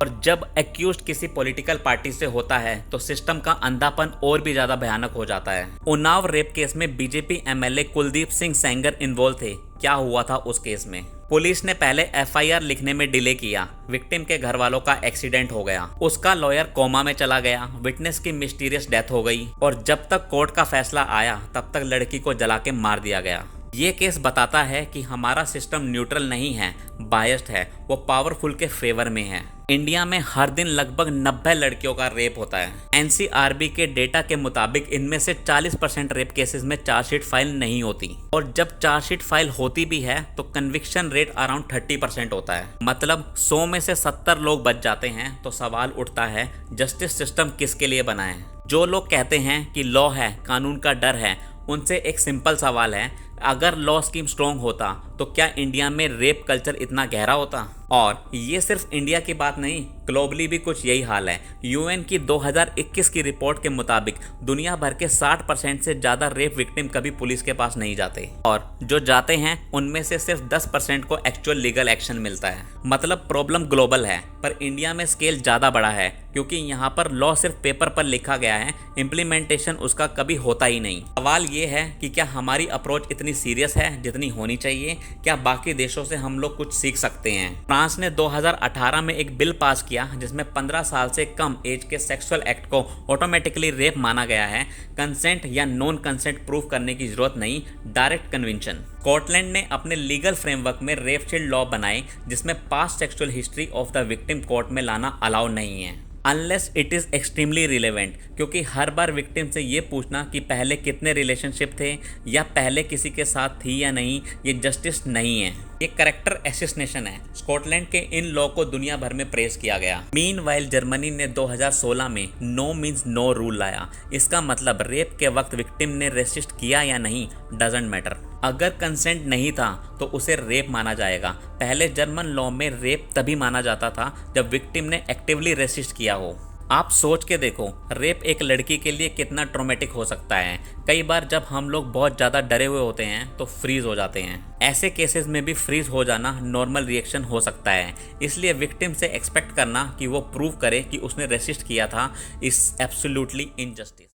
और जब एक्यूज्ड किसी पॉलिटिकल पार्टी से होता है तो सिस्टम का अंधापन और भी ज्यादा भयानक हो जाता है। उन्नाव रेप केस में BJP MLA Kuldeep Singh Sengar involve थे। क्या हुआ था उस केस में? पुलिस ने पहले एफआईआर लिखने में डिले किया। विक्टिम के घर वालों का एक्सीडेंट हो गया, उसका लॉयर कोमा में चला गया, विटनेस की मिस्टीरियस डेथ हो गई और जब तक कोर्ट का फैसला आया तब तक लड़की को जला के मार दिया गया। ये केस बताता है कि हमारा सिस्टम न्यूट्रल नहीं है, बायस्ड है, वो पावरफुल के फेवर में है। इंडिया में हर दिन लगभग 90 लड़कियों का रेप होता है। एनसीआरबी के डेटा के मुताबिक इनमें से 40% रेप केसेस में चार्जशीट फाइल नहीं होती और जब चार्जशीट फाइल होती भी है तो कन्विक्शन रेट अराउंड 30% होता है। मतलब 100 में से 70 लोग बच जाते हैं। तो सवाल उठता है, जस्टिस सिस्टम किसके लिए बना है? जो लोग कहते हैं कि लॉ है, कानून का डर है, उनसे एक सिंपल सवाल है, अगर लॉ स्कीम स्ट्रॉन्ग होता तो क्या इंडिया में रेप कल्चर इतना गहरा होता? और ये सिर्फ इंडिया की बात नहीं, ग्लोबली भी कुछ यही हाल है। यूएन की 2021 की रिपोर्ट के मुताबिक दुनिया भर के 60% से ज्यादा रेप विक्टिम कभी पुलिस के पास नहीं जाते और जो जाते हैं उनमें से सिर्फ 10% को एक्चुअल लीगल एक्शन मिलता है। मतलब प्रॉब्लम ग्लोबल है पर इंडिया में स्केल ज्यादा बड़ा है क्योंकि यहाँ पर लॉ सिर्फ पेपर पर लिखा गया है, इम्प्लीमेंटेशन उसका कभी होता ही नहीं। सवाल ये है कि क्या हमारी अप्रोच इतनी सीरियस है जितनी होनी चाहिए? क्या बाकी देशों से हम लोग कुछ सीख सकते हैं? फ्रांस ने 2018 में एक बिल पास किया जिसमें 15 साल से कम एज के सेक्सुअल एक्ट को ऑटोमेटिकली रेप माना गया है। कंसेंट या नॉन कंसेंट प्रूफ करने की जरूरत नहीं, डायरेक्ट कन्विक्शन। स्कॉटलैंड ने अपने लीगल फ्रेमवर्क में रेप शील्ड लॉ बनाए जिसमें past sexual history of the victim court में लाना अलाउ नहीं है unless it is extremely relevant, क्योंकि हर बार विक्टिम से ये पूछना कि पहले कितने रिलेशनशिप थे या पहले किसी के साथ थी या नहीं, ये जस्टिस नहीं है, ये कैरेक्टर एसिस्नेशन है। स्कॉटलैंड के इन लॉ को दुनिया भर में प्रेस किया गया। मीनवाइल जर्मनी ने 2016 में नो मीन्स नो रूल लाया। इसका मतलब रेप के वक्त विक्टिम ने रेसिस्ट किया या नहीं डजंट मैटर। अगर कंसेंट नहीं था तो उसे रेप माना जाएगा। पहले जर्मन लॉ में रेप तभी माना जाता था जब विक्टिम ने एक्टिवली रेसिस्ट किया हो। आप सोच के देखो, रेप एक लड़की के लिए कितना ट्रॉमेटिक हो सकता है। कई बार जब हम लोग बहुत ज़्यादा डरे हुए होते हैं तो फ्रीज हो जाते हैं। ऐसे केसेस में भी फ्रीज हो जाना नॉर्मल रिएक्शन हो सकता है। इसलिए विक्टिम से एक्सपेक्ट करना कि वो प्रूव करे कि उसने रेसिस्ट किया था इज एब्सोल्युटली इनजस्टिस।